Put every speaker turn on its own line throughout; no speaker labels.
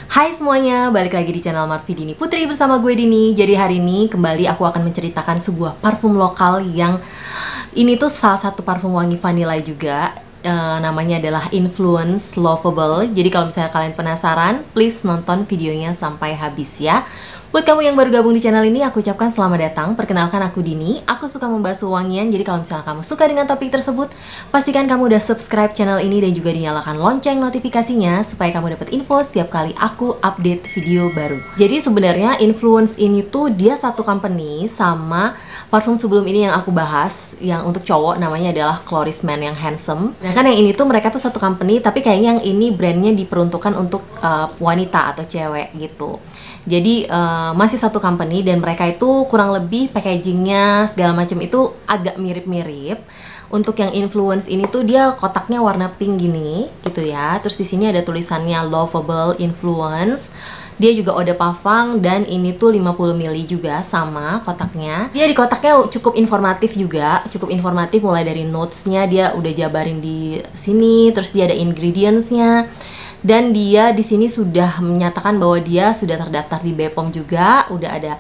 Hai semuanya, balik lagi di channel Marvi Dini Putri bersama gue Dini. Jadi hari ini kembali aku akan menceritakan sebuah parfum lokal yang ini tuh salah satu parfum wangi vanilla juga. Namanya adalah Influence Lovable. Jadi kalau misalnya kalian penasaran, please nonton videonya sampai habis ya. Buat kamu yang baru gabung di channel ini, aku ucapkan selamat datang. Perkenalkan aku Dini, aku suka membahas wangian. Jadi kalau misalnya kamu suka dengan topik tersebut, pastikan kamu udah subscribe channel ini dan juga dinyalakan lonceng notifikasinya supaya kamu dapat info setiap kali aku update video baru. Jadi sebenarnya Influence ini tuh dia satu company sama parfum sebelum ini yang aku bahas, yang untuk cowok namanya adalah Cloris Man yang handsome. Nah kan yang ini tuh mereka tuh satu company, tapi kayaknya yang ini brandnya diperuntukkan untuk wanita atau cewek gitu. Jadi masih satu company dan mereka itu kurang lebih packagingnya segala macam itu agak mirip-mirip. Untuk yang Influence ini tuh dia kotaknya warna pink gini gitu ya. Terus di sini ada tulisannya Lovable Influence. Dia juga eau de parfum dan ini tuh 50 ml juga sama kotaknya. Dia di kotaknya cukup informatif juga, cukup informatif mulai dari notesnya dia udah jabarin di sini, terus dia ada ingredientsnya. Dan dia di sini sudah menyatakan bahwa dia sudah terdaftar di BPOM juga, udah ada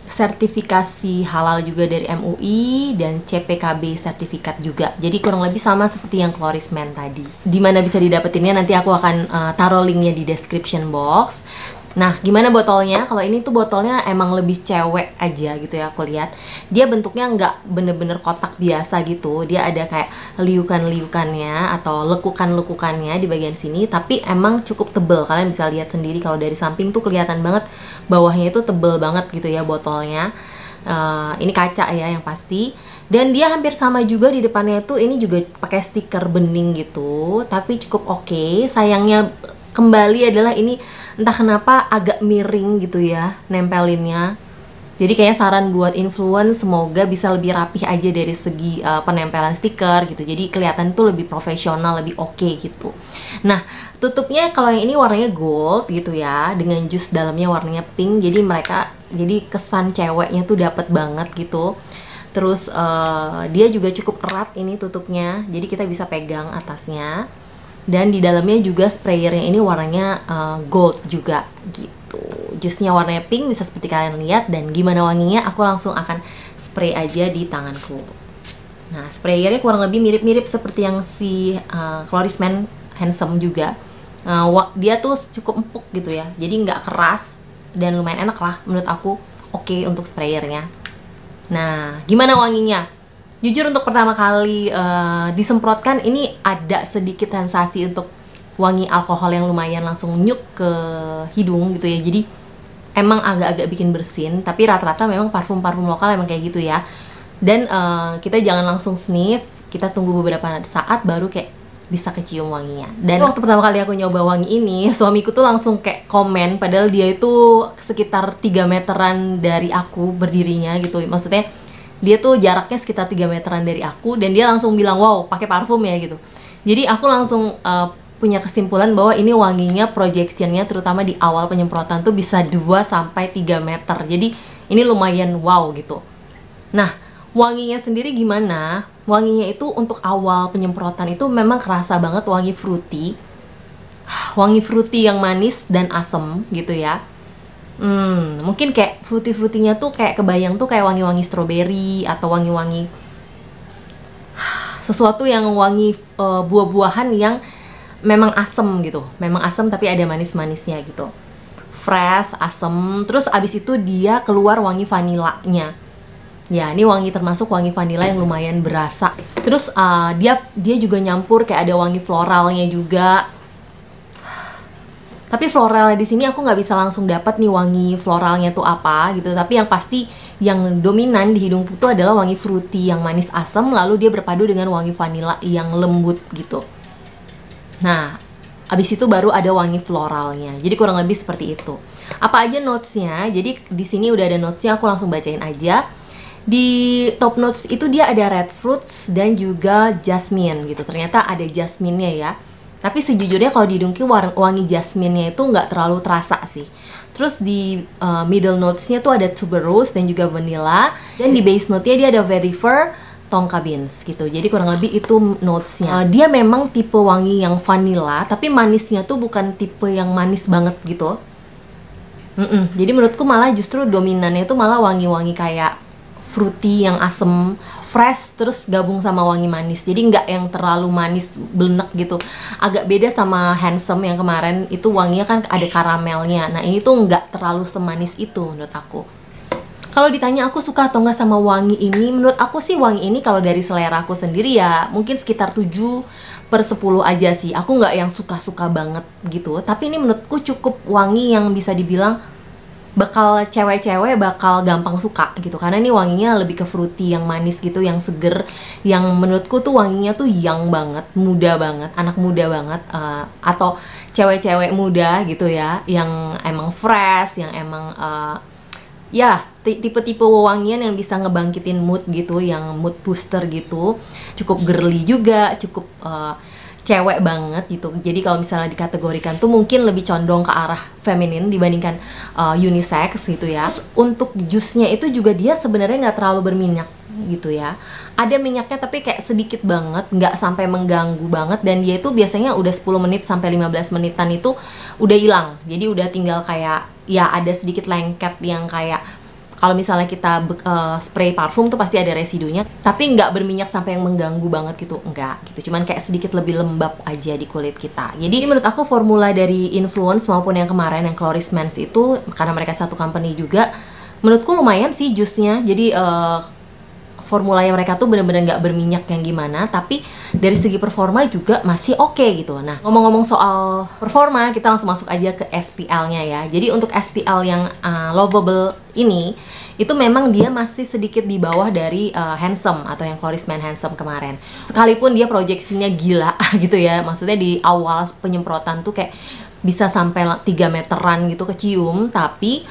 sertifikasi halal juga dari MUI dan CPKB sertifikat juga. Jadi kurang lebih sama seperti yang Cloris Man tadi. Dimana bisa didapetinnya nanti aku akan taruh linknya di description box. Nah, gimana botolnya? Kalau ini tuh botolnya emang lebih cewek aja gitu ya, aku lihat. Dia bentuknya nggak bener-bener kotak biasa gitu. Dia ada kayak liukan-liukannya atau lekukan-lekukannya di bagian sini. Tapi emang cukup tebel. Kalian bisa lihat sendiri kalau dari samping tuh kelihatan banget bawahnya itu tebel banget gitu ya botolnya. Ini kaca ya yang pasti. Dan dia hampir sama juga di depannya tuh ini juga pakai stiker bening gitu. Tapi cukup oke. Sayangnya kembali adalah ini entah kenapa agak miring gitu ya nempelinnya. Jadi kayaknya saran buat Influence semoga bisa lebih rapih aja dari segi penempelan stiker gitu. Jadi kelihatan tuh lebih profesional, lebih oke gitu. Nah, tutupnya kalau yang ini warnanya gold gitu ya, dengan jus dalamnya warnanya pink. Jadi kesan ceweknya tuh dapet banget gitu. Terus dia juga cukup erat ini tutupnya. Jadi kita bisa pegang atasnya. Dan di dalamnya juga sprayernya ini warnanya gold juga gitu. Jusnya warnanya pink bisa seperti kalian lihat. Dan gimana wanginya aku langsung akan spray aja di tanganku. Nah sprayernya kurang lebih mirip-mirip seperti yang si Cloris Man Handsome juga. Dia tuh cukup empuk gitu ya. Jadi nggak keras dan lumayan enak lah menurut aku. Oke untuk sprayernya. Nah gimana wanginya? Jujur untuk pertama kali disemprotkan ini ada sedikit sensasi untuk wangi alkohol yang lumayan langsung nyuk ke hidung gitu ya. Jadi emang agak-agak bikin bersin, tapi rata-rata memang parfum-parfum lokal emang kayak gitu ya. Dan kita jangan langsung sniff, kita tunggu beberapa saat baru kayak bisa kecium wanginya. Dan waktu pertama kali aku nyoba wangi ini, suamiku tuh langsung kayak komen, padahal dia itu sekitar 3 meteran dari aku berdirinya gitu. Maksudnya dia tuh jaraknya sekitar 3 meteran dari aku dan dia langsung bilang wow pakai parfum ya gitu. Jadi aku langsung punya kesimpulan bahwa ini wanginya projectionnya terutama di awal penyemprotan tuh bisa 2-3 meter. Jadi ini lumayan wow gitu. Nah wanginya sendiri gimana? Wanginya itu untuk awal penyemprotan itu memang kerasa banget wangi fruity. Wangi fruity yang manis dan asem gitu ya. Mungkin kayak fruity-fruitynya tuh kayak kebayang tuh kayak wangi-wangi stroberi atau wangi-wangi sesuatu yang wangi buah-buahan yang memang asem gitu. Memang asem tapi ada manis-manisnya gitu. Fresh, asem, terus abis itu dia keluar wangi vanilanya. Ya, ini wangi termasuk wangi vanila yang lumayan berasa. Terus dia juga nyampur kayak ada wangi floralnya juga. Tapi floralnya di sini aku nggak bisa langsung dapat nih wangi floralnya tuh apa gitu. Tapi yang pasti yang dominan di hidungku itu adalah wangi fruity yang manis asam, lalu dia berpadu dengan wangi vanila yang lembut gitu. Nah, abis itu baru ada wangi floralnya. Jadi kurang lebih seperti itu. Apa aja notesnya? Jadi di sini udah ada notesnya, aku langsung bacain aja. Di top notes itu dia ada red fruits dan juga jasmine gitu. Ternyata ada jasmine-nya ya. Tapi sejujurnya kalau di hidungku wangi jasmine-nya itu nggak terlalu terasa sih. Terus di middle notes-nya tuh ada tuberose dan juga vanilla. Dan di base note-nya dia ada vetiver, Tonka Beans gitu. Jadi kurang lebih itu notesnya. Dia memang tipe wangi yang vanilla, tapi manisnya tuh bukan tipe yang manis banget gitu. Jadi menurutku malah justru dominannya tuh malah wangi-wangi kayak fruity yang asem, fresh, terus gabung sama wangi manis. Jadi nggak yang terlalu manis blenek gitu. Agak beda sama Handsome yang kemarin, itu wanginya kan ada karamelnya. Nah ini tuh nggak terlalu semanis itu menurut aku. Kalau ditanya aku suka atau nggak sama wangi ini, menurut aku sih wangi ini kalau dari selera aku sendiri ya mungkin sekitar 7/10 aja sih. Aku nggak yang suka-suka banget gitu. Tapi ini menurutku cukup wangi yang bisa dibilang bakal cewek-cewek bakal gampang suka gitu. Karena ini wanginya lebih ke fruity, yang manis gitu, yang seger. Yang menurutku tuh wanginya tuh young banget, muda banget, anak muda banget. Atau cewek-cewek muda gitu ya, yang emang fresh, yang emang... ya, tipe-tipe wewangian yang bisa ngebangkitin mood gitu, yang mood booster gitu. Cukup girly juga, cukup cewek banget gitu. Jadi kalau misalnya dikategorikan tuh mungkin lebih condong ke arah feminin dibandingkan unisex gitu ya. Untuk jusnya itu juga dia sebenarnya nggak terlalu berminyak gitu ya. Ada minyaknya tapi kayak sedikit banget, nggak sampai mengganggu banget, dan dia itu biasanya udah 10 menit sampai 15 menitan itu udah hilang. Jadi udah tinggal kayak ya ada sedikit lengket yang kayak kalau misalnya kita spray parfum tuh pasti ada residunya, tapi nggak berminyak sampai yang mengganggu banget gitu, enggak gitu. Cuman kayak sedikit lebih lembab aja di kulit kita. Jadi menurut aku formula dari Influence maupun yang kemarin yang Chloris Men's itu, karena mereka satu company juga, menurutku lumayan sih jusnya. Jadi formulanya mereka tuh bener-bener nggak berminyak yang gimana, tapi dari segi performa juga masih oke gitu. Nah, ngomong-ngomong soal performa, kita langsung masuk aja ke SPL-nya ya. Jadi untuk SPL yang Lovable ini, itu memang dia masih sedikit di bawah dari Handsome atau yang Chloris Men Handsome kemarin. Sekalipun dia proyeksinya gila gitu ya, maksudnya di awal penyemprotan tuh kayak bisa sampai 3 meteran gitu kecium, tapi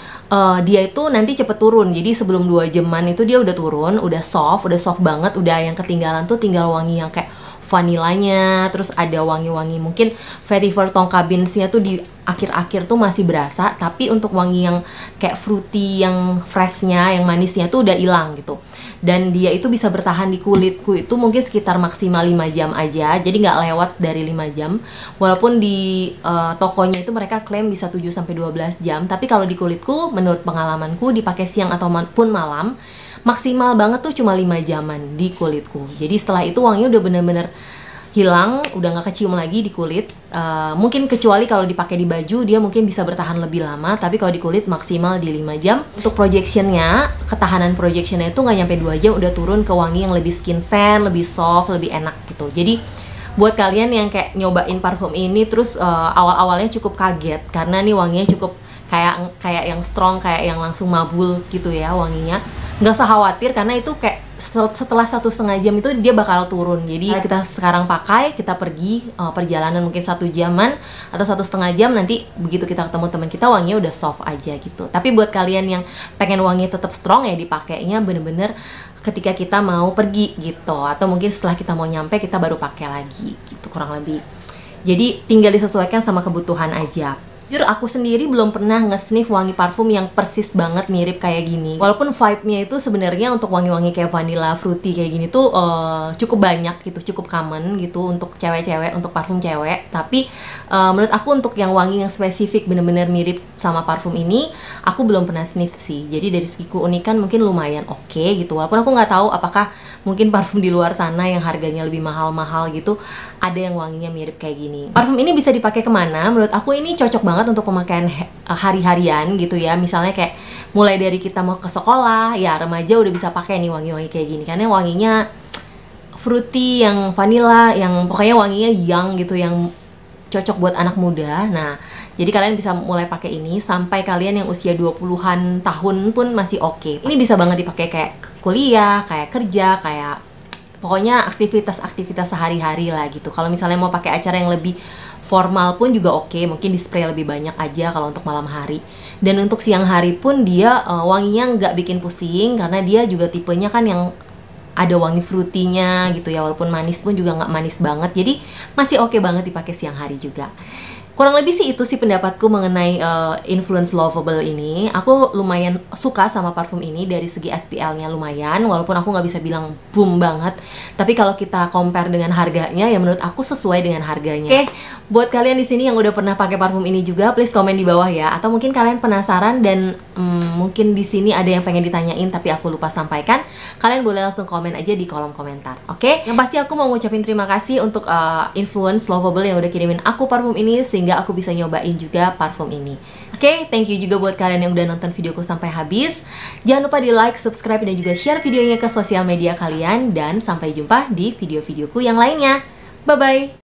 dia itu nanti cepet turun. Jadi sebelum 2 jaman itu dia udah turun, udah soft banget, udah yang ketinggalan tuh tinggal wangi yang kayak vanilanya, terus ada wangi-wangi mungkin vetiver Tonka Beans-nya tuh di akhir-akhir tuh masih berasa, tapi untuk wangi yang kayak fruity, yang freshnya, yang manisnya tuh udah hilang gitu. Dan dia itu bisa bertahan di kulitku itu mungkin sekitar maksimal 5 jam aja, jadi nggak lewat dari 5 jam. Walaupun di tokonya itu mereka klaim bisa 7-12 jam, tapi kalau di kulitku, menurut pengalamanku dipakai siang ataupun malam, maksimal banget tuh cuma 5 jaman di kulitku. Jadi setelah itu wanginya udah bener-bener hilang, udah nggak kecium lagi di kulit. Mungkin kecuali kalau dipakai di baju, dia mungkin bisa bertahan lebih lama, tapi kalau di kulit maksimal di 5 jam. Untuk projectionnya, ketahanan projectionnya itu nggak nyampe 2 jam udah turun ke wangi yang lebih skin scent, lebih soft, lebih enak gitu. Jadi buat kalian yang kayak nyobain parfum ini terus awal-awalnya cukup kaget karena nih wanginya cukup kayak yang strong, kayak yang langsung mabul gitu ya wanginya. Nggak usah khawatir karena itu kayak setelah 1,5 jam itu dia bakal turun. Jadi kita sekarang pakai, kita pergi perjalanan mungkin 1 jaman atau 1,5 jam, nanti begitu kita ketemu teman kita wanginya udah soft aja gitu. Tapi buat kalian yang pengen wanginya tetap strong ya dipakainya bener-bener ketika kita mau pergi gitu, atau mungkin setelah kita mau nyampe kita baru pakai lagi gitu kurang lebih. Jadi tinggal disesuaikan sama kebutuhan aja. Jujur aku sendiri belum pernah nge-sniff wangi parfum yang persis banget mirip kayak gini. Walaupun vibe-nya itu sebenarnya untuk wangi-wangi kayak vanilla, fruity kayak gini tuh cukup banyak gitu, cukup common gitu untuk cewek-cewek, untuk parfum cewek. Tapi menurut aku untuk yang wangi yang spesifik bener-bener mirip sama parfum ini, aku belum pernah sniff sih. Jadi dari segi keunikan mungkin lumayan oke gitu. Walaupun aku nggak tahu apakah mungkin parfum di luar sana yang harganya lebih mahal-mahal gitu ada yang wanginya mirip kayak gini. Parfum ini bisa dipakai kemana? Menurut aku ini cocok banget untuk pemakaian hari-harian gitu ya. Misalnya kayak mulai dari kita mau ke sekolah, ya remaja udah bisa pakai nih wangi-wangi kayak gini karena wanginya fruity, yang vanilla, yang pokoknya wanginya young gitu, yang cocok buat anak muda. Nah, jadi kalian bisa mulai pakai ini sampai kalian yang usia 20-an tahun pun masih oke. Ini bisa banget dipakai kayak kuliah, kayak kerja, kayak pokoknya aktivitas-aktivitas sehari-hari lah gitu. Kalau misalnya mau pakai acara yang lebih formal pun juga oke, mungkin di spray lebih banyak aja kalau untuk malam hari. Dan untuk siang hari pun dia wanginya nggak bikin pusing karena dia juga tipenya kan yang ada wangi fruity-nya gitu ya, walaupun manis pun juga nggak manis banget, jadi masih oke banget dipakai siang hari juga. Kurang lebih sih itu sih pendapatku mengenai Influence Lovable ini. Aku lumayan suka sama parfum ini dari segi SPL-nya lumayan, walaupun aku nggak bisa bilang boom banget. Tapi kalau kita compare dengan harganya, ya menurut aku sesuai dengan harganya. Oke, buat kalian di sini yang udah pernah pakai parfum ini juga, please komen di bawah ya. Atau mungkin kalian penasaran dan mungkin di sini ada yang pengen ditanyain tapi aku lupa sampaikan. Kalian boleh langsung komen aja di kolom komentar. Oke, yang pasti aku mau ngucapin terima kasih untuk Influence Lovable yang udah kirimin aku parfum ini sehingga aku bisa nyobain juga parfum ini. Oke, thank you juga buat kalian yang udah nonton videoku sampai habis. Jangan lupa di like, subscribe, dan juga share videonya ke sosial media kalian. Dan sampai jumpa di video-videoku yang lainnya. Bye-bye!